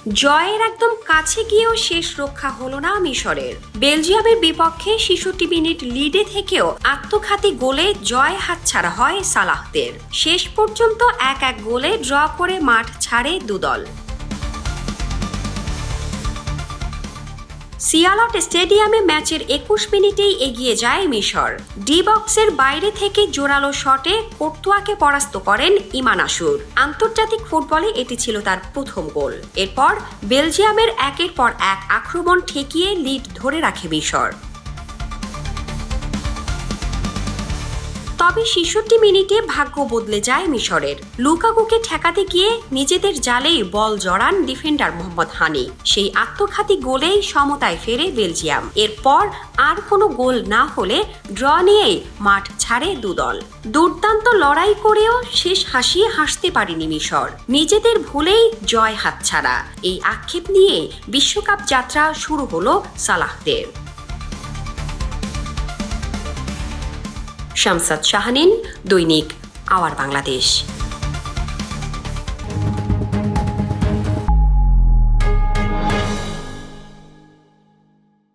জয়ের একদম কাছে গিয়েও শেষ রক্ষা হলো না মিশরের। বেলজিয়ামের বিপক্ষে ৬৬ মিনিট লিডে থেকেও আত্মঘাতী গোলে জয় হাতছাড়া হয় সালাহদের। শেষ পর্যন্ত ১-১ গোলে ড্র করে মাঠ ছাড়ে দুদল। সিয়ালট স্টেডিয়ামে ম্যাচের ২১ মিনিটেই এগিয়ে যায় মিশর। ডি বক্সের বাইরে থেকে জোরালো শটে কোর্তুয়াকে পরাস্ত করেন ইমান আশুর। আন্তর্জাতিক ফুটবলে এটি ছিল তার প্রথম গোল। এরপর বেলজিয়ামের একের পর এক আক্রমণ ঠেকিয়ে লিড ধরে রাখে মিশর। তবে ৬৬ মিনিটে ভাগ্য বদলে যায় মিশরের। লুকাকুকে ঠেকাতে গিয়ে নিজেদের জালেই বল জড়ান ডিফেন্ডার মোহাম্মদ হানি। সেই আত্মঘাতী গোলেই সমতায় ফেরে বেলজিয়াম। এরপর আর কোনো গোল না হলে ড্র নিয়েই মাঠ ছাড়ে দুদল। দুর্দান্ত লড়াই করেও শেষ হাসিয়ে হাসতে পারেনি মিশর। নিজেদের ভুলেই জয় হাতছাড়া, এই আক্ষেপ নিয়ে বিশ্বকাপ যাত্রা শুরু হলো সালাহদের। শামসাদ শাহানীন, দৈনিক আওয়ার বাংলাদেশ।